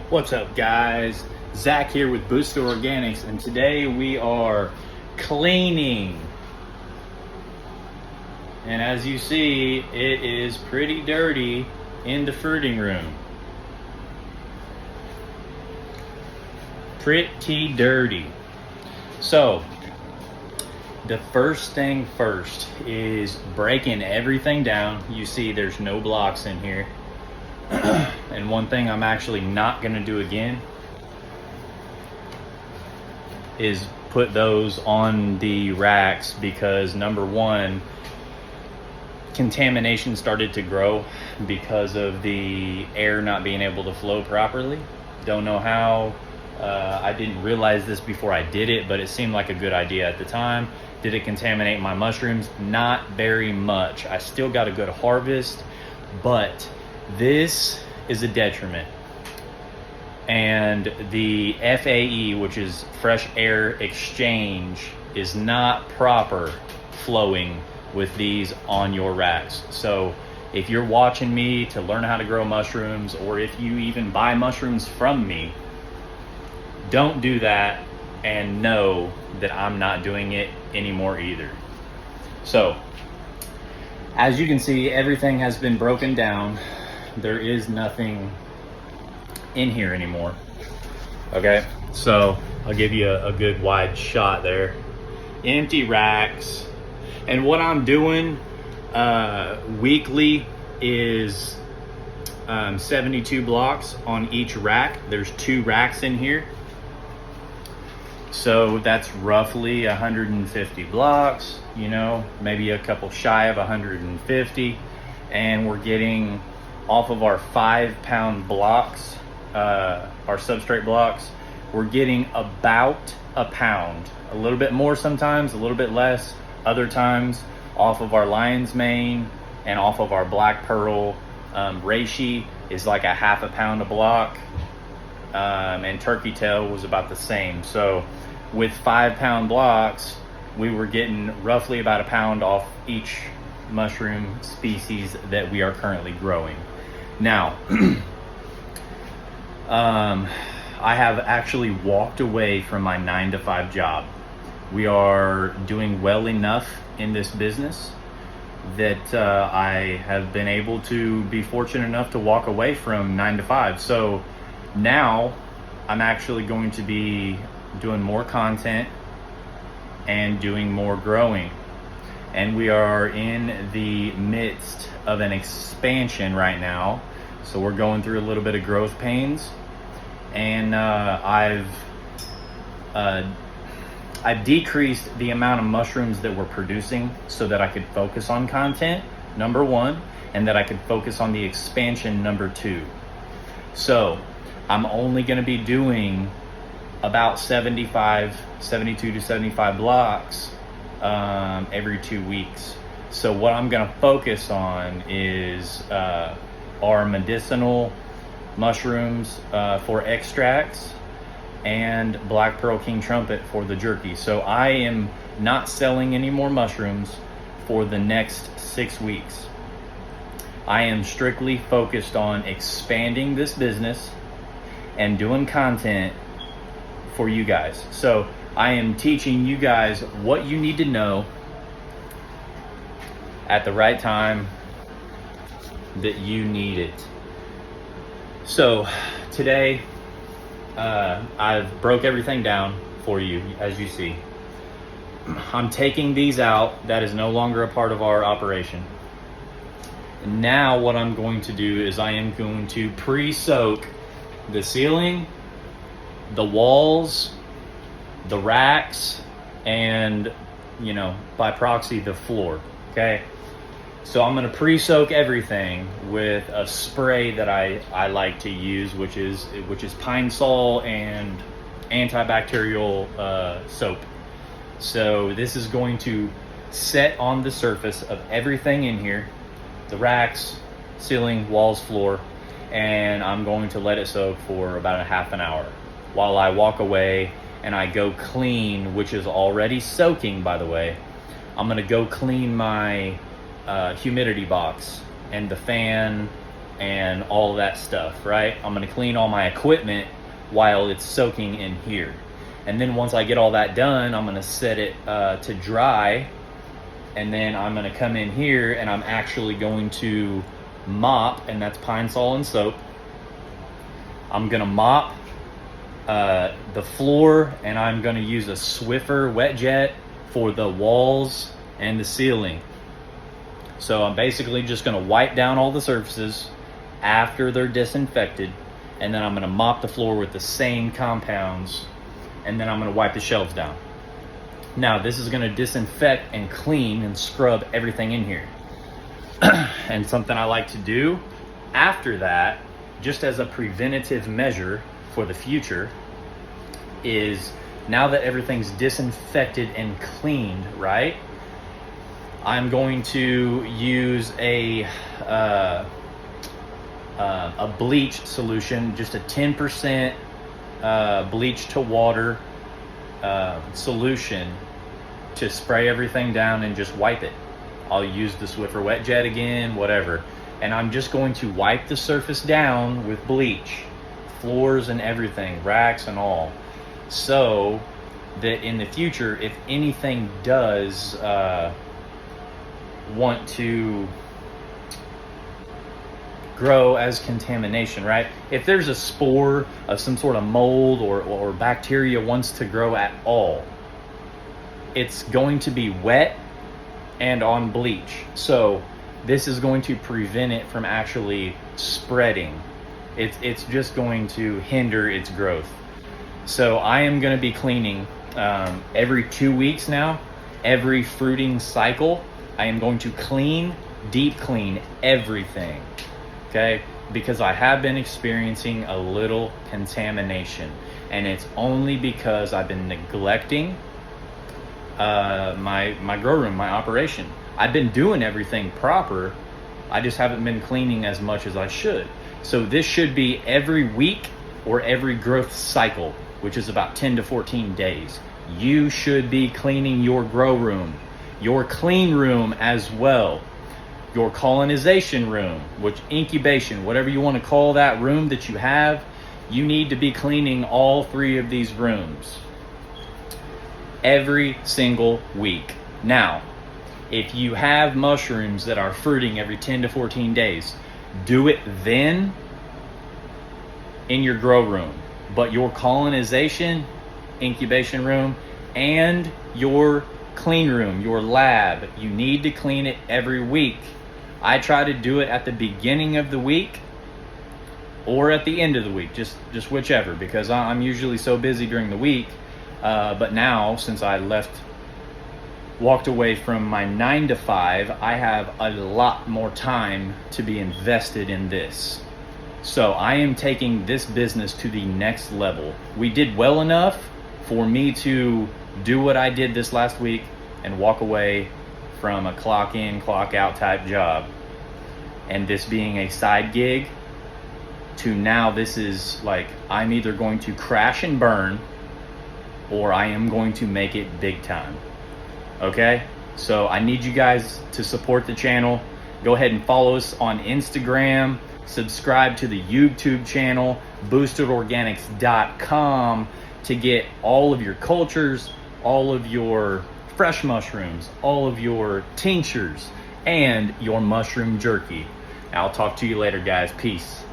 What's up, guys? Zach here with Booster Organics, and today we are cleaning. And as you see, it is pretty dirty in the fruiting room. Pretty dirty. So, the first thing first is breaking everything down. You see there's no blocks in here. And one thing I'm actually not going to do again is put those on the racks because, number one, contamination started to grow because of the air not being able to flow properly. Don't know how. I didn't realize this before I did it, but it seemed like a good idea at the time. Did it contaminate my mushrooms? Not very much. I still got a good harvest, but this is a detriment. And the FAE, which is fresh air exchange, is not proper flowing with these on your racks. So if you're watching me to learn how to grow mushrooms, or if you even buy mushrooms from me, don't do that, and know that I'm not doing it anymore either. So as you can see, everything has been broken down. There is nothing in here anymore. Okay, so I'll give you a good wide shot there. Empty racks. And what I'm doing weekly is 72 blocks on each rack. There's 2 racks in here, so that's roughly 150 blocks, you know, maybe a couple shy of 150. And we're getting off of our 5-pound blocks, our substrate blocks, we're getting about a pound, a little bit more sometimes, a little bit less other times, off of our lion's mane and off of our black pearl. Reishi is like a half a pound a block, and turkey tail was about the same. So with 5-pound blocks, we were getting roughly about a pound off each mushroom species that we are currently growing. Now, I have actually walked away from my 9-to-5 job. We are doing well enough in this business that I have been able to be fortunate enough to walk away from 9-to-5. So now I'm actually going to be doing more content and doing more growing. And we are in the midst of an expansion right now. So we're going through a little bit of growth pains. And I've decreased the amount of mushrooms that we're producing so that I could focus on content, number one, and that I could focus on the expansion, number two. So I'm only going to be doing about 72 to 75 blocks every 2 weeks. So what I'm going to focus on is our medicinal mushrooms for extracts and black pearl king trumpet for the jerky. So I am not selling any more mushrooms for the next 6 weeks. I am strictly focused on expanding this business and doing content for you guys. So I am teaching you guys what you need to know at the right time that you need it. So today, I've broke everything down for you, as you see. I'm taking these out. That is no longer a part of our operation. And now what I'm going to do is I am going to pre-soak the ceiling, the walls, the racks, and, you know, by proxy, the floor, okay? So I'm going to pre-soak everything with a spray that I like to use, which is Pine Sol and antibacterial soap. So this is going to set on the surface of everything in here, the racks, ceiling, walls, floor, and I'm going to let it soak for about a half an hour while I walk away and I go clean, which is already soaking, by the way. I'm going to go clean my humidity box and the fan and all of that stuff, right? I'm gonna clean all my equipment while it's soaking in here. And then once I get all that done, I'm gonna set it to dry, and then I'm gonna come in here and I'm actually going to mop, and that's Pine Sol and soap. I'm gonna mop the floor, and I'm gonna use a Swiffer wet jet for the walls and the ceiling. So I'm basically just gonna wipe down all the surfaces after they're disinfected, and then I'm gonna mop the floor with the same compounds, and then I'm gonna wipe the shelves down. Now this is gonna disinfect and clean and scrub everything in here. And something I like to do after that, just as a preventative measure for the future, is now that everything's disinfected and cleaned, right? I'm going to use a bleach solution, just a 10% bleach to water solution, to spray everything down and just wipe it. I'll use the Swiffer wet jet again, whatever. And I'm just going to wipe the surface down with bleach, floors and everything, racks and all, so that in the future, if anything does want to grow as contamination, right? If there's a spore of some sort of mold or bacteria wants to grow at all, it's going to be wet and on bleach. So this is going to prevent it from actually spreading. It's just going to hinder its growth. So I am going to be cleaning every 2 weeks now. Every fruiting cycle, I am going to deep clean everything, okay? Because I have been experiencing a little contamination, and it's only because I've been neglecting my grow room, my operation. I've been doing everything proper, I just haven't been cleaning as much as I should. So this should be every week or every growth cycle, which is about 10 to 14 days. You should be cleaning your grow room, your clean room as well, your colonization room, which incubation, whatever you want to call that room that you have, you need to be cleaning all 3 of these rooms every single week. Now, if you have mushrooms that are fruiting every 10 to 14 days, do it then in your grow room. But your colonization, incubation room, and your clean room, your lab, you need to clean it every week. I try to do it at the beginning of the week or at the end of the week, just whichever, because I'm usually so busy during the week. But now, since I walked away from my 9 to 5, I have a lot more time to be invested in this. So I am taking this business to the next level. We did well enough for me to do what I did this last week and walk away from a clock in, clock out type job. And this being a side gig, to now this is like, I'm either going to crash and burn or I am going to make it big time. Okay? So I need you guys to support the channel. Go ahead and follow us on Instagram. Subscribe to the YouTube channel, boostedorganics.com, to get all of your cultures, all of your fresh mushrooms, all of your tinctures, and your mushroom jerky. I'll talk to you later, guys. Peace.